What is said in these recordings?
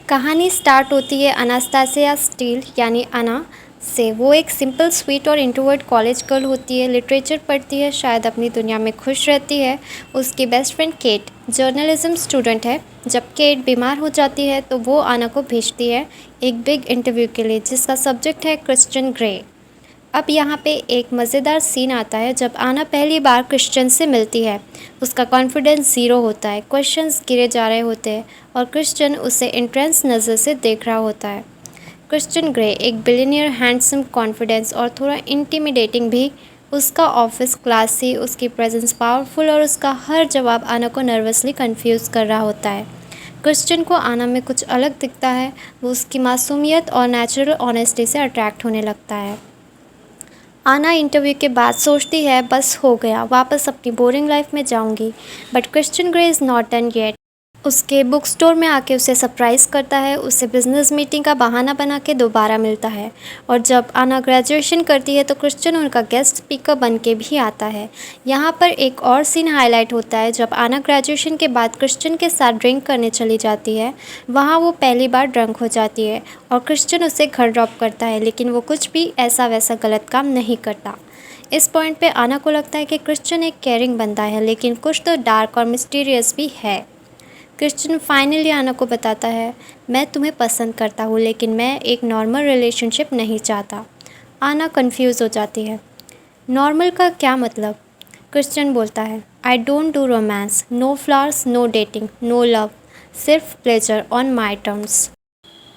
कहानी स्टार्ट होती है अनास्तासिया स्टील यानी अना से। वो एक सिंपल स्वीट और इंट्रोवर्ट कॉलेज गर्ल होती है, लिटरेचर पढ़ती है, शायद अपनी दुनिया में खुश रहती है। उसकी best friend Kate journalism student है। जब केट बीमार हो जाती है तो वो आना को भेजती है एक बिग इंटरव्यू के लिए जिसका सब्जेक्ट है क्रिश्चियन ग्रे। अब यहाँ पे एक मज़ेदार सीन आता है जब आना पहली बार क्रिश्चियन से मिलती है। उसका कॉन्फिडेंस ज़ीरो होता है, क्वेश्चंस गिरे जा रहे होते हैं और क्रिश्चियन उसे इंट्रेंस नज़र से देख रहा होता है। क्रिश्चियन ग्रे एक बिलियनियर, हैंडसम, कॉन्फिडेंस और थोड़ा इंटिमिडेटिंग भी। उसका ऑफिस क्लासी, उसकी प्रेजेंस पावरफुल और उसका हर जवाब आना को नर्वसली कंफ्यूज कर रहा होता है। क्रिश्चियन को आना में कुछ अलग दिखता है। वो उसकी मासूमियत और नेचुरल ऑनेस्टी से अट्रैक्ट होने लगता है। आना इंटरव्यू के बाद सोचती है बस हो गया, वापस अपनी बोरिंग लाइफ में जाऊंगी। But Christian grey is not done yet. उसके बुक स्टोर में आके उसे सरप्राइज़ करता है, उसे बिजनेस मीटिंग का बहाना बना के दोबारा मिलता है। और जब आना ग्रेजुएशन करती है तो क्रिश्चियन उनका गेस्ट स्पीकर बन के भी आता है। यहाँ पर एक और सीन हाईलाइट होता है जब आना ग्रेजुएशन के बाद क्रिश्चियन के साथ ड्रिंक करने चली जाती है। वहाँ वो पहली बार ड्रंक हो जाती है और क्रिश्चियन उसे घर ड्रॉप करता है, लेकिन वो कुछ भी ऐसा वैसा गलत काम नहीं करता। इस पॉइंट पे आना को लगता है कि क्रिश्चियन एक केयरिंग बंदा है, लेकिन कुछ तो डार्क और मिस्टीरियस भी है। क्रिश्चियन फाइनली आना को बताता है, मैं तुम्हें पसंद करता हूँ लेकिन मैं एक नॉर्मल रिलेशनशिप नहीं चाहता। आना कंफ्यूज हो जाती है। नॉर्मल का क्या मतलब? क्रिश्चियन बोलता है, I don't do romance, no flowers, no dating, no love, सिर्फ pleasure on my terms.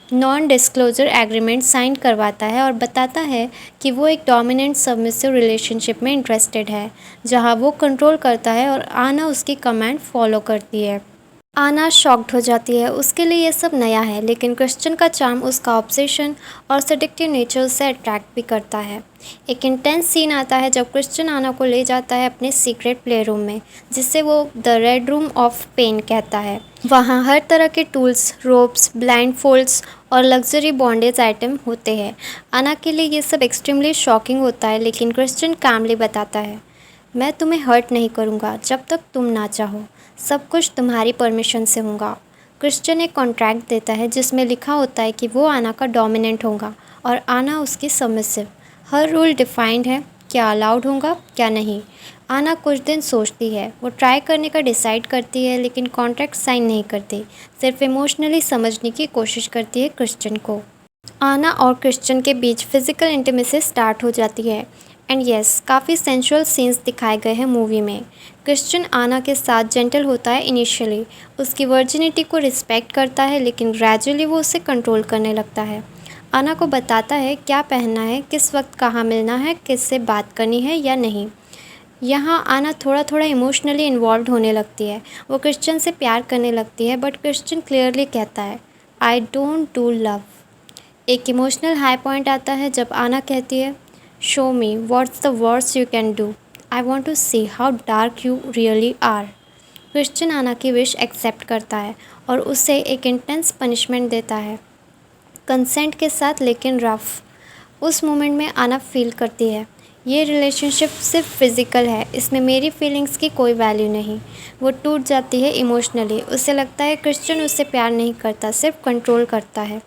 Non disclosure agreement sign करवाता है और बताता है कि वो एक डोमिनेंट सबमिसिव रिलेशनशिप में इंटरेस्टेड है जहाँ वो कंट्रोल करता है और आना उसकी कमांड फॉलो करती है। आना शॉक्ड हो जाती है, उसके लिए ये सब नया है, लेकिन क्रिश्चियन का चार्म, उसका ऑब्सेशन और सेडिक्टिव नेचर उसे अट्रैक्ट भी करता है। एक इंटेंस सीन आता है जब क्रिश्चियन आना को ले जाता है अपने सीक्रेट प्ले रूम में, जिसे वो the red room of pain कहता है। वहाँ हर तरह के टूल्स, रोप्स, ब्लाइंड फोल्ड्स और लग्जरी बॉन्डेज आइटम होते हैं। आना के लिए ये सब एक्सट्रीमली शॉकिंग होता है, लेकिन क्रिश्चियन कामली बताता है, मैं तुम्हें हर्ट नहीं करूँगा जब तक तुम ना चाहो, सब कुछ तुम्हारी परमिशन से होगा। क्रिश्चियन एक कॉन्ट्रैक्ट देता है जिसमें लिखा होता है कि वो आना का डोमिनेंट होगा और आना उसकी सबमिसिव। हर रूल डिफाइंड है, क्या अलाउड होगा क्या नहीं। आना कुछ दिन सोचती है, वो ट्राई करने का डिसाइड करती है, लेकिन कॉन्ट्रैक्ट साइन नहीं करती, सिर्फ इमोशनली समझने की कोशिश करती है क्रिश्चियन को। आना और क्रिश्चियन के बीच फिजिकल इंटीमेसी स्टार्ट हो जाती है एंड यस, काफ़ी सेंशुअल सीन्स दिखाए गए हैं मूवी में। क्रिश्चियन आना के साथ जेंटल होता है इनिशियली, उसकी वर्जिनिटी को रिस्पेक्ट करता है, लेकिन ग्रेजुअली वो उसे कंट्रोल करने लगता है। आना को बताता है क्या पहनना है, किस वक्त कहाँ मिलना है, किससे बात करनी है या नहीं। यहाँ आना थोड़ा थोड़ा इमोशनली इन्वॉल्व होने लगती है। वो क्रिश्चियन से प्यार करने लगती है, बट क्रिश्चियन क्लियरली कहता है, आई डोंट डू लव। एक इमोशनल हाई पॉइंट आता है जब आना कहती है, Show me what's the worst you can do. I want to see how dark you really are. Christian आना की विश एक्सेप्ट करता है और उसे एक इंटेंस पनिशमेंट देता है, कंसेंट के साथ लेकिन रफ। उस मोमेंट में आना फील करती है, ये रिलेशनशिप सिर्फ फिज़िकल है, इसमें मेरी फीलिंग्स की कोई वैल्यू नहीं। वो टूट जाती है इमोशनली, उसे लगता है क्रिश्चियन उससे प्यार नहीं करता, सिर्फ कंट्रोल करता है।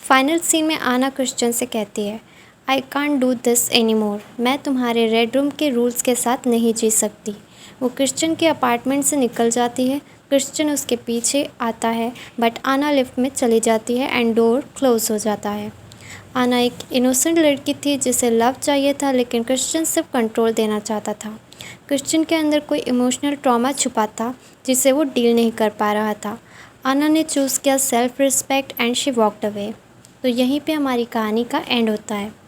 फाइनल सीन में आना क्रिश्चियन से कहती है, I can't do this any more, मैं तुम्हारे रेड रूम के रूल्स के साथ नहीं जी सकती। वो क्रिश्चियन के अपार्टमेंट से निकल जाती है, क्रिश्चियन उसके पीछे आता है, बट आना लिफ्ट में चली जाती है एंड डोर क्लोज हो जाता है। आना एक इनोसेंट लड़की थी जिसे लव चाहिए था, लेकिन क्रिश्चियन सिर्फ कंट्रोल देना चाहता था। क्रिश्चियन के अंदर कोई इमोशनल ट्रॉमा छुपा था जिसे वो डील नहीं कर पा रहा था। आना ने चूज़ किया self respect and she walked away. तो यहीं पे हमारी कहानी का एंड होता है।